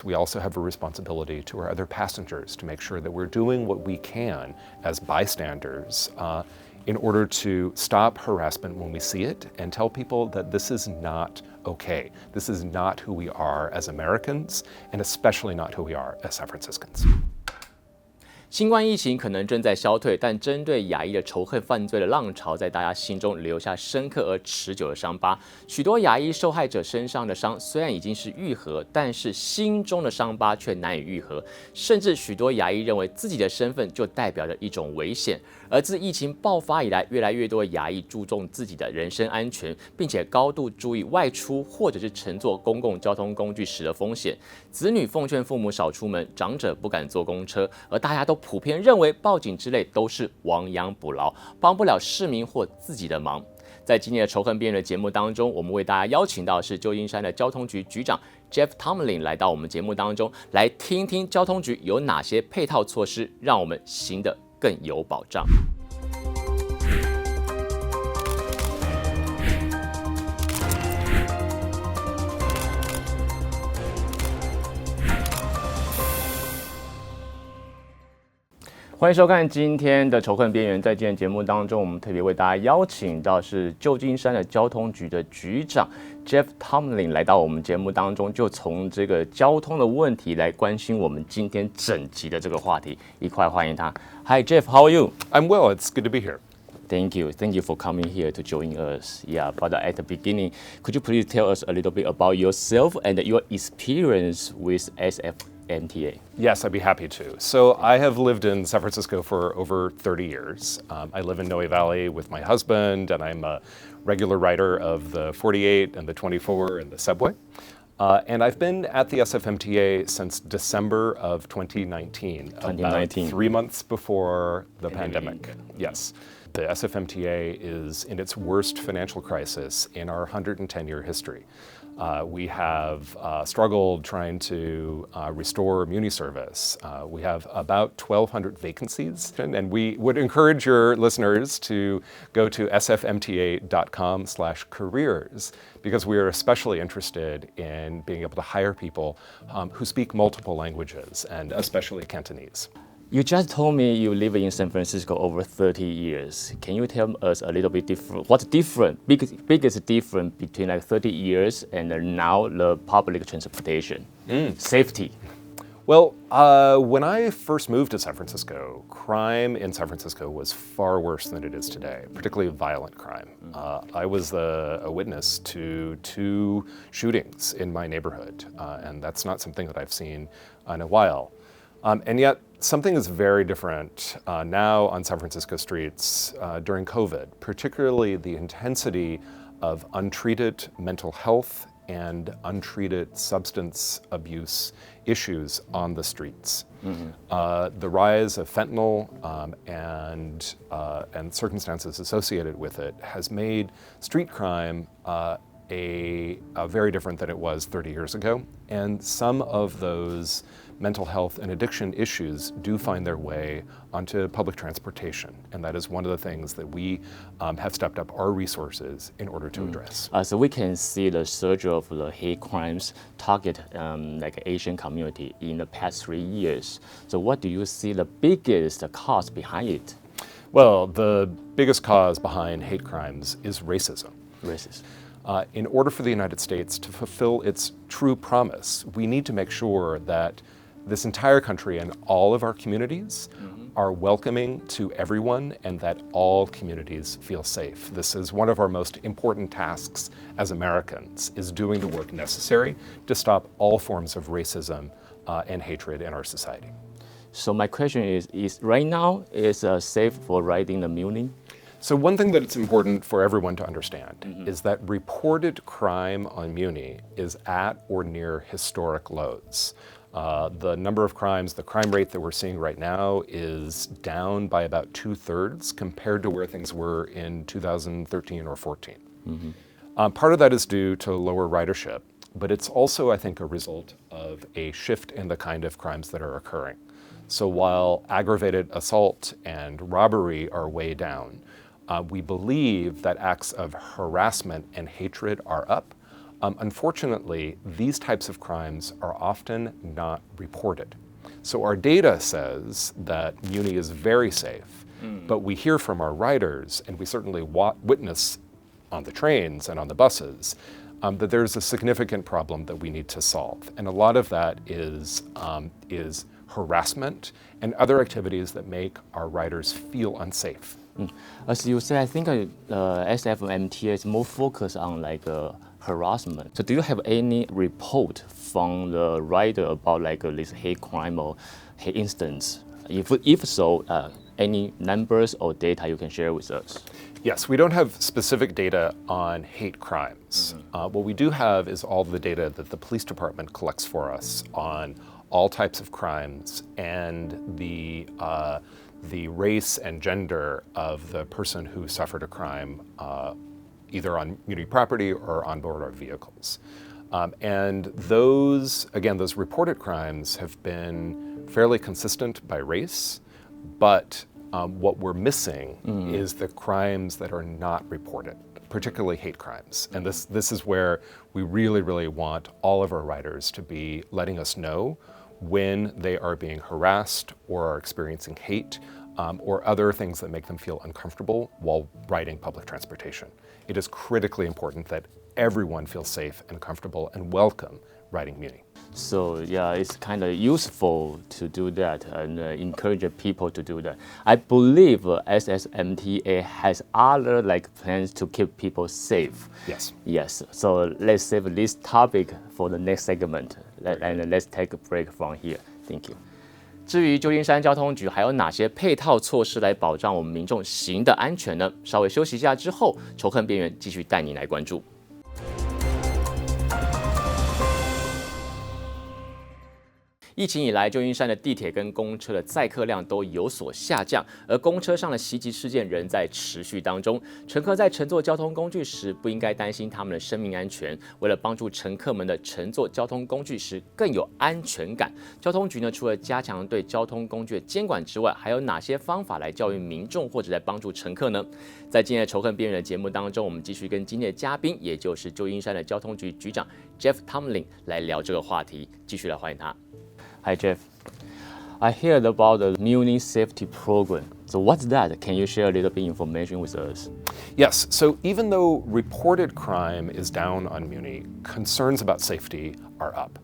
We also have a responsibility to our other passengers to make sure that we're doing what we can as bystanders in order to stop harassment when we see it and tell people that this is not okay. This is not who we are as Americans, and especially not who we are as San Franciscans. 新冠疫情可能正在消退，但针对亚裔的仇恨犯罪的浪潮在大家心中留下深刻而持久的伤疤。许多亚裔受害者身上的伤虽然已经是愈合，但是心中的伤疤却难以愈合。甚至许多亚裔认为自己的身份就代表着一种危险。而自疫情爆发以来，越来越多亚裔注重自己的人身安全，并且高度注意外出或者是乘坐公共交通工具时的风险。子女奉劝父母少出门，长者不敢坐公车，而大家都普遍认为报警之类都是亡羊补牢，帮不了市民或自己的忙。在今天的仇恨边缘的节目当中，我们为大家邀请到的是旧金山的交通局局长 Jeff Tumlin 来到我们节目当中，来听听交通局有哪些配套措施，让我们行得更有保障。欢迎收看今天的仇恨边缘。在今天节目当中，我们特别为大家邀请到是旧金山的交通局的局长 Jeff Tumlin 来到我们节目当中，就从这个交通的问题来关心我们今天整集的这个话题，一块欢迎他。Hi Jeff, how are you? I'm well. It's good to be here. Thank you for coming here to join us. Yeah, but at the beginning, could you please tell us a little bit about yourself and your experience with SFMTA? Yes, I'd be happy to. So I have lived in San Francisco for over 30 years. I live in Noe Valley with my husband, and I'm a regular rider of the 48 and the 24 and the subway. And I've been at the SFMTA since December of 2019. About 3 months before the pandemic. Yes. The SFMTA is in its worst financial crisis in our 110-year history. We have struggled trying to restore Muni service. We have about 1,200 vacancies, and we would encourage your listeners to go to sfmta.com/careers because we are especially interested in being able to hire people who speak multiple languages, and especially Cantonese. You just told me you live in San Francisco over 30 years. Can you tell us a little bit different? What's different, biggest difference between like 30 years and now the public transportation? Safety. Well, when I first moved to San Francisco, crime in San Francisco was far worse than it is today, particularly violent crime. I was a witness to 2 shootings in my neighborhood, and that's not something that I've seen in a while. And yet, something is very different now on San Francisco streets during COVID, particularly the intensity of untreated mental health and untreated substance abuse issues on the streets. The rise of fentanyl and circumstances associated with it has made street crime very different than it was 30 years ago. And some of those mental health and addiction issues do find their way onto public transportation. And that is one of the things that we have stepped up our resources in order to address. So we can see the surge of the hate crimes target like Asian community in the past 3 years. So what do you see the biggest cause behind it? Well, the biggest cause behind hate crimes is racism. In order for the United States to fulfill its true promise, we need to make sure that this entire country and all of our communities are welcoming to everyone and that all communities feel safe. This is one of our most important tasks as Americans, is doing the work necessary to stop all forms of racism and hatred in our society. So my question is right now, is safe for riding the Muni? So one thing that it's important for everyone to understand is that reported crime on Muni is at or near historic lows. The number of crimes, the crime rate that we're seeing right now is down by about 2/3 compared to where things were in 2013 or 14. Part of that is due to lower ridership, but it's also, I think, a result of a shift in the kind of crimes that are occurring. So while aggravated assault and robbery are way down, we believe that acts of harassment and hatred are up. Unfortunately, these types of crimes are often not reported. So our data says that Muni is very safe, but we hear from our riders, and we certainly witness on the trains and on the buses, that there's a significant problem that we need to solve. And a lot of that is harassment and other activities that make our riders feel unsafe. As you say, I think SFMTA is more focused on harassment. So do you have any report from the rider about this hate crime or hate incidents? If so, any numbers or data you can share with us? Yes, we don't have specific data on hate crimes. What we do have is all the data that the police department collects for us on all types of crimes and the race and gender of the person who suffered a crime either on Muni property or on board our vehicles. And those reported crimes have been fairly consistent by race, but what we're missing is the crimes that are not reported, particularly hate crimes. And this is where we really, really want all of our riders to be letting us know when they are being harassed or are experiencing hate or other things that make them feel uncomfortable while riding public transportation. It is critically important that everyone feels safe and comfortable and welcome riding Muni. So yeah, it's kind of useful to do that and encourage people to do that. I believe SFMTA has other plans to keep people safe. Yes. Yes. So let's save this topic for the next segment, and let's take a break from here. Thank you. 至于旧金山交通局还有哪些配套措施来保障我们民众行的安全呢？稍微休息一下之后，仇恨边缘继续带你来关注。疫情以来，旧金山的地铁跟公车的载客量都有所下降，而公车上的袭击事件仍在持续当中。乘客在乘坐交通工具时，不应该担心他们的生命安全。为了帮助乘客们的乘坐交通工具时更有安全感，交通局除了加强对交通工具的监管之外，还有哪些方法来教育民众或者来帮助乘客呢？在今天的仇恨边缘的节目当中，我们继续跟今天的嘉宾，也就是旧金山的交通局局长 Jeff Tumlin 来聊这个话题。继续来欢迎他。Hi, Jeff. I heard about the Muni Safety Program. So what's that? Can you share a little bit information with us? Yes, so even though reported crime is down on Muni, concerns about safety are up.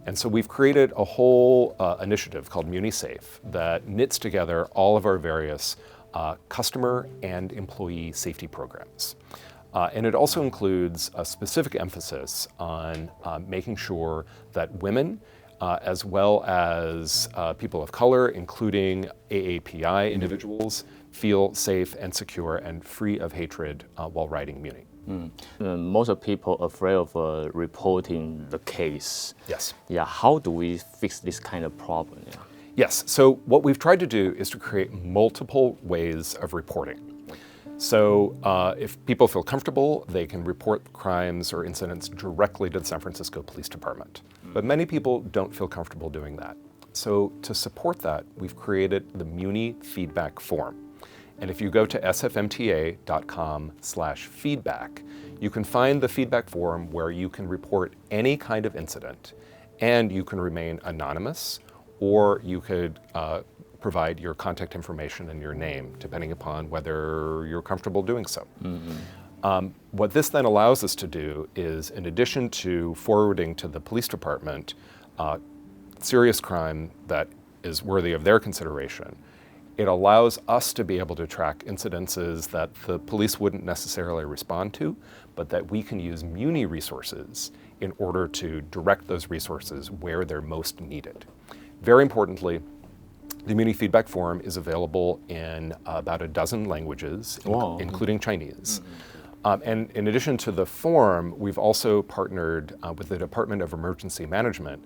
And so we've created a whole initiative called MuniSafe that knits together all of our various customer and employee safety programs. And it also includes a specific emphasis on making sure that women as well as people of color, including AAPI individuals, feel safe and secure and free of hatred while riding Muni. Most of people are afraid of reporting the case. Yes. Yeah, how do we fix this kind of problem? Yeah. Yes, so what we've tried to do is to create multiple ways of reporting. So if people feel comfortable, they can report crimes or incidents directly to the San Francisco Police Department. But many people don't feel comfortable doing that. So to support that, we've created the Muni Feedback form. And if you go to sfmta.com/feedback, you can find the feedback form where you can report any kind of incident, and you can remain anonymous, or you could provide your contact information and your name, depending upon whether you're comfortable doing so. What this then allows us to do is, in addition to forwarding to the police department serious crime that is worthy of their consideration, it allows us to be able to track incidences that the police wouldn't necessarily respond to, but that we can use Muni resources in order to direct those resources where they're most needed. Very importantly, the Muni Feedback form is available in about a dozen languages, including Chinese. And in addition to the form, we've also partnered with the Department of Emergency Management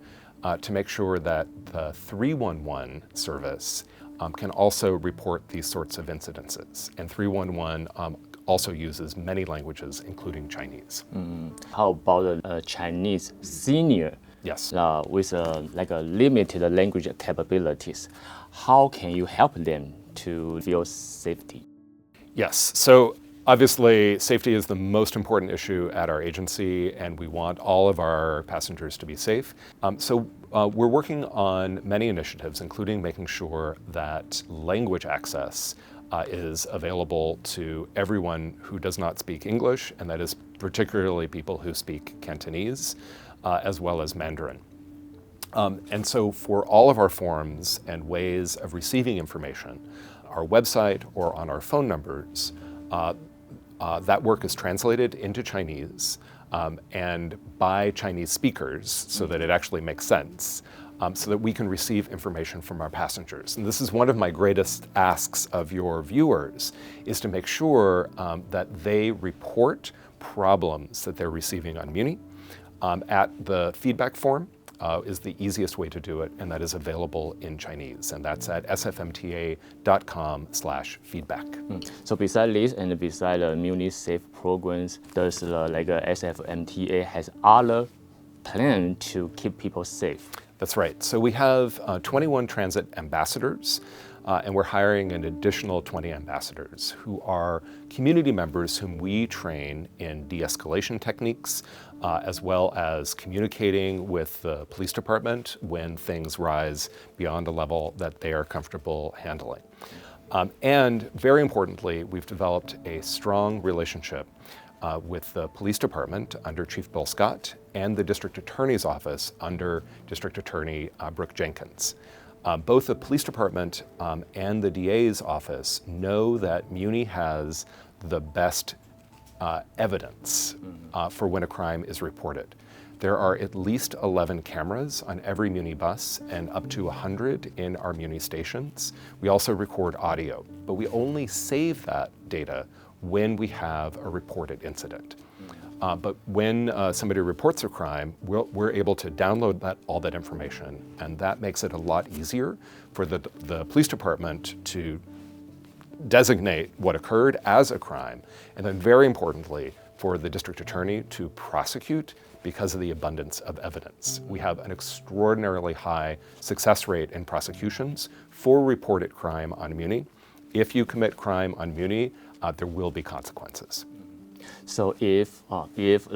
to make sure that the 311 service can also report these sorts of incidences. And 311 also uses many languages, including Chinese. How about Chinese senior? Yes. With a limited language capabilities, how can you help them to feel safety? Yes. So Obviously, safety is the most important issue at our agency, and we want all of our passengers to be safe. So we're working on many initiatives, including making sure that language access is available to everyone who does not speak English, and that is particularly people who speak Cantonese, as well as Mandarin. And so for all of our forms and ways of receiving information, our website or on our phone numbers, that work is translated into Chinese and by Chinese speakers so that it actually makes sense, so that we can receive information from our passengers. And this is one of my greatest asks of your viewers, is to make sure that they report problems that they're receiving on Muni. At the feedback form is the easiest way to do it, and that is available in Chinese, and that's at sfmta.com/feedback. So besides this and besides the MuniSafe programs, does the SFMTA has other plan to keep people safe? That's right. So we have 21 transit ambassadors, and we're hiring an additional 20 ambassadors who are community members whom we train in de-escalation techniques, as well as communicating with the police department when things rise beyond a level that they are comfortable handling. And very importantly, we've developed a strong relationship with the police department under Chief Bill Scott and the district attorney's office under District Attorney Brooke Jenkins. Both the police department and the DA's office know that Muni has the best evidence for when a crime is reported. There are at least 11 cameras on every Muni bus and up to 100 in our Muni stations. We also record audio, but we only save that data when we have a reported incident. But when somebody reports a crime, we're able to download all that information, and that makes it a lot easier for the police department to designate what occurred as a crime, and then very importantly, for the district attorney to prosecute because of the abundance of evidence. We have an extraordinarily high success rate in prosecutions for reported crime on Muni. If you commit crime on Muni, there will be consequences. So if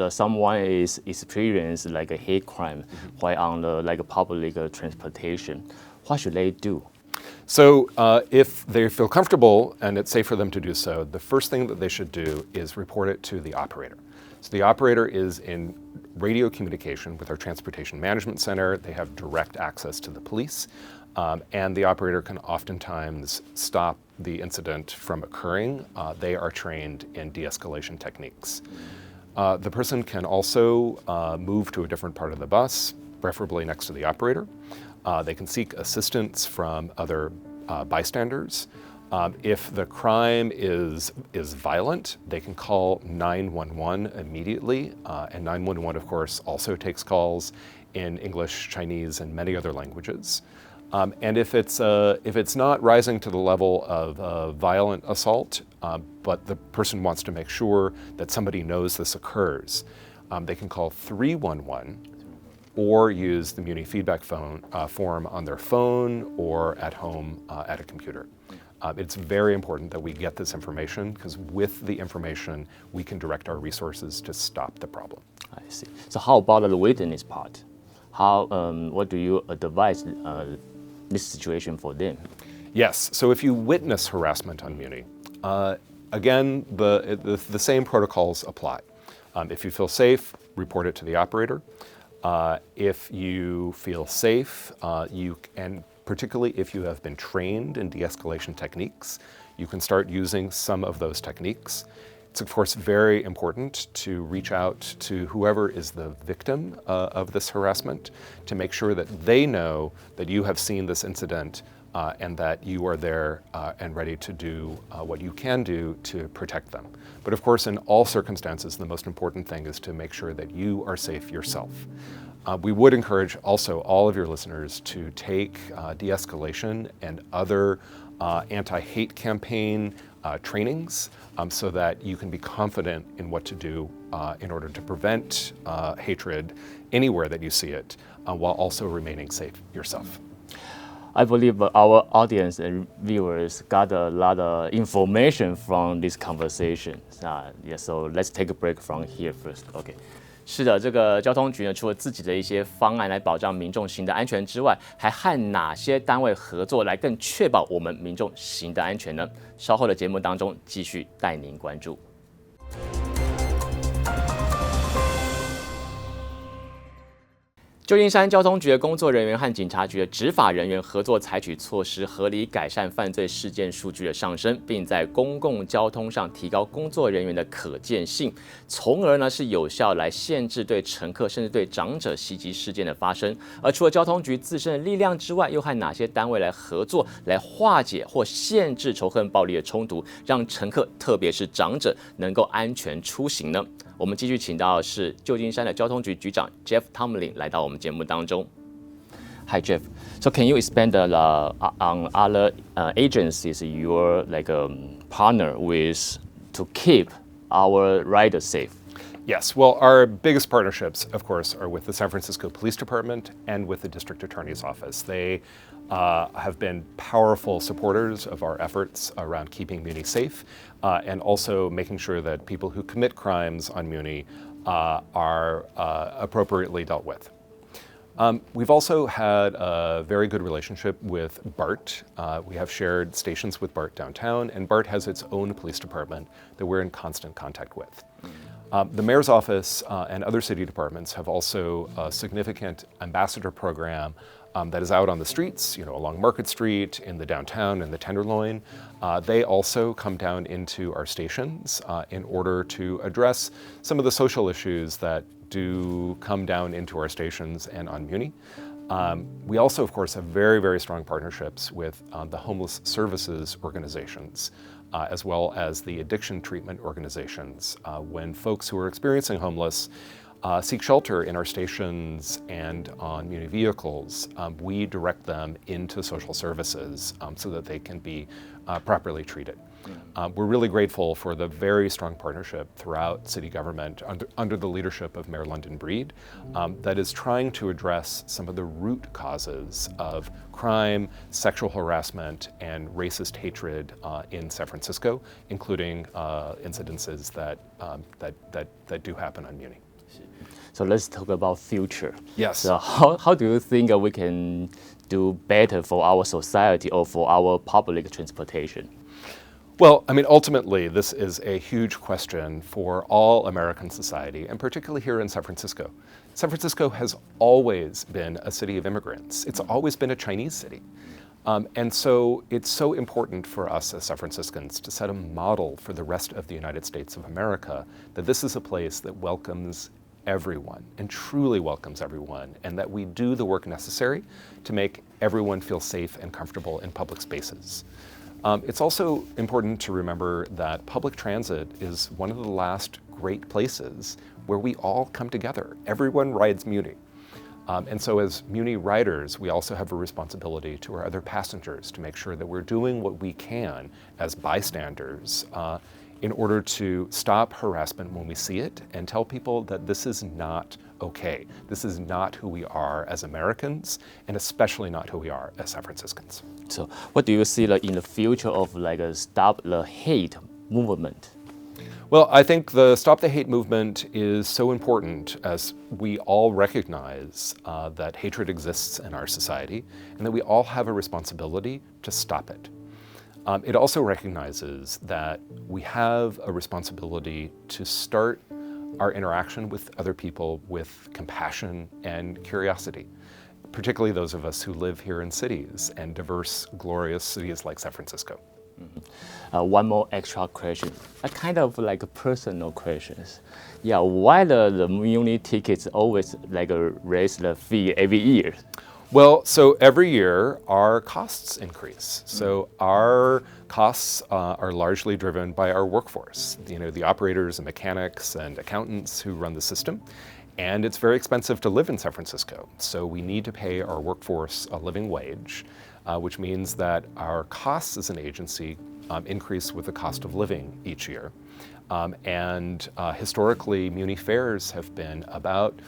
someone is experienced like a hate crime while on the public transportation, what should they do? So if they feel comfortable and it's safe for them to do so, the first thing that they should do is report it to the operator. So the operator is in radio communication with our Transportation Management Center. They have direct access to the police, and the operator can oftentimes stop the incident from occurring. They are trained in de-escalation techniques. The person can also move to a different part of the bus, preferably next to the operator. They can seek assistance from other bystanders. If the crime is violent, they can call 911 immediately, and 911, of course, also takes calls in English, Chinese, and many other languages. And if it's not rising to the level of violent assault, but the person wants to make sure that somebody knows this occurs, they can call 311 or use the Muni Feedback form on their phone or at home at a computer. It's very important that we get this information, because with the information, we can direct our resources to stop the problem. I see. So how about the witness part? What do you advise this situation for them? Yes, so if you witness harassment on Muni, again, the same protocols apply. If you feel safe, report it to the operator. If you feel safe, and particularly if you have been trained in de-escalation techniques, you can start using some of those techniques. It's of course very important to reach out to whoever is the victim of this harassment to make sure that they know that you have seen this incident and that you are there and ready to do what you can do to protect them. But of course, in all circumstances, the most important thing is to make sure that you are safe yourself. We would encourage also all of your listeners to take de-escalation and other anti-hate campaign trainings so that you can be confident in what to do in order to prevent hatred anywhere that you see it, while also remaining safe yourself. I believe our audience and viewers got a lot of information from this conversation. Yeah, so let's take a break from here first. Okay. 是的，这个交通局呢，除了自己的一些方案来保障民众行的安全之外，还和哪些单位合作来更确保我们民众行的安全呢？稍后的节目当中继续带您关注。旧金山交通局的工作人员和警察局的执法人员合作，采取措施，合理改善犯罪事件数据的上升，并在公共交通上提高工作人员的可见性，从而呢是有效来限制对乘客甚至对长者袭击事件的发生。而除了交通局自身的力量之外，又和哪些单位来合作，来化解或限制仇恨暴力的冲突，让乘客特别是长者能够安全出行呢？我们继续请到的是旧金山的交通局局长 Jeff Tumlin 来到我们节目当中。Hi Jeff, so can you expand on other agencies you're partner with to keep our riders safe? Yes, well, our biggest partnerships, of course, are with the San Francisco Police Department and with the District Attorney's Office. They have been powerful supporters of our efforts around keeping Muni safe and also making sure that people who commit crimes on Muni are appropriately dealt with. We've also had a very good relationship with BART. We have shared stations with BART downtown, and BART has its own police department that we're in constant contact with. The mayor's office and other city departments have also a significant ambassador program that is out on the streets, along Market Street, in the downtown, in the Tenderloin. They also come down into our stations in order to address some of the social issues that do come down into our stations and on Muni. We also, of course, have very, very strong partnerships with the homeless services organizations, as well as the addiction treatment organizations. When folks who are experiencing homeless seek shelter in our stations and on Muni vehicles, we direct them into social services so that they can be properly treated. We're really grateful for the very strong partnership throughout city government under the leadership of Mayor London Breed that is trying to address some of the root causes of crime, sexual harassment, and racist hatred in San Francisco, including incidences that do happen on Muni. So let's talk about future. Yes. So how do you think we can do better for our society or for our public transportation? Well, ultimately, this is a huge question for all American society, and particularly here in San Francisco. San Francisco has always been a city of immigrants. It's always been a Chinese city. And so it's so important for us as San Franciscans to set a model for the rest of the United States of America that this is a place that welcomes everyone and truly welcomes everyone, and that we do the work necessary to make everyone feel safe and comfortable in public spaces. It's also important to remember that public transit is one of the last great places where we all come together. Everyone rides Muni. And so as Muni riders, we also have a responsibility to our other passengers to make sure that we're doing what we can as bystanders in order to stop harassment when we see it and tell people that this is not okay. This is not who we are as Americans, and especially not who we are as San Franciscans. So what do you see in the future of a Stop the Hate movement? Well, I think the Stop the Hate movement is so important as we all recognize that hatred exists in our society and that we all have a responsibility to stop it. It also recognizes that we have a responsibility to start our interaction with other people with compassion and curiosity, particularly those of us who live here in cities and diverse, glorious cities like San Francisco. Mm-hmm. One more extra question, a kind of personal questions. Yeah, why the Muni tickets always raise the fee every year? Well, so every year our costs increase. So our costs are largely driven by our workforce, the operators and mechanics and accountants who run the system. And it's very expensive to live in San Francisco. So we need to pay our workforce a living wage, which means that our costs as an agency increase with the cost of living each year. And historically, Muni fares have been about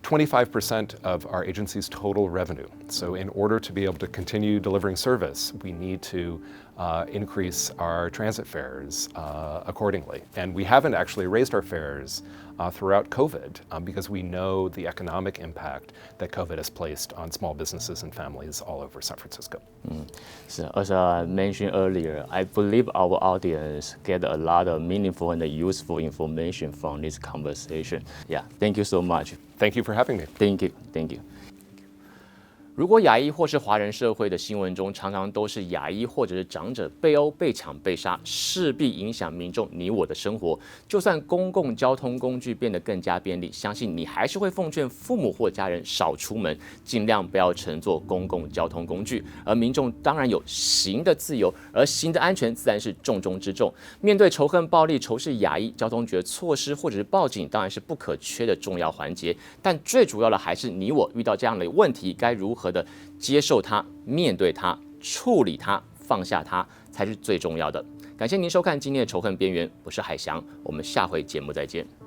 25% of our agency's total revenue. So in order to be able to continue delivering service, we need to increase our transit fares accordingly. And we haven't actually raised our fares throughout COVID because we know the economic impact that COVID has placed on small businesses and families all over San Francisco. So as I mentioned earlier, I believe our audience get a lot of meaningful and useful information from this conversation. Yeah, thank you so much. Thank you for having me. Thank you, thank you. 如果亚裔或是华人社会的新闻中，常常都是亚裔或者是长者被殴、被抢、被杀，势必影响民众你我的生活。就算公共交通工具变得更加便利，相信你还是会奉劝父母或家人少出门，尽量不要乘坐公共交通工具。而民众当然有行的自由，而行的安全自然是重中之重。面对仇恨、暴力、仇视亚裔，交通局的措施或者是报警，当然是不可缺的重要环节。但最主要的还是你我遇到这样的问题，该如何的接受它、面对它、处理它、放下它，才是最重要的。感谢您收看今天的仇恨边缘，我是海翔，我们下回节目再见。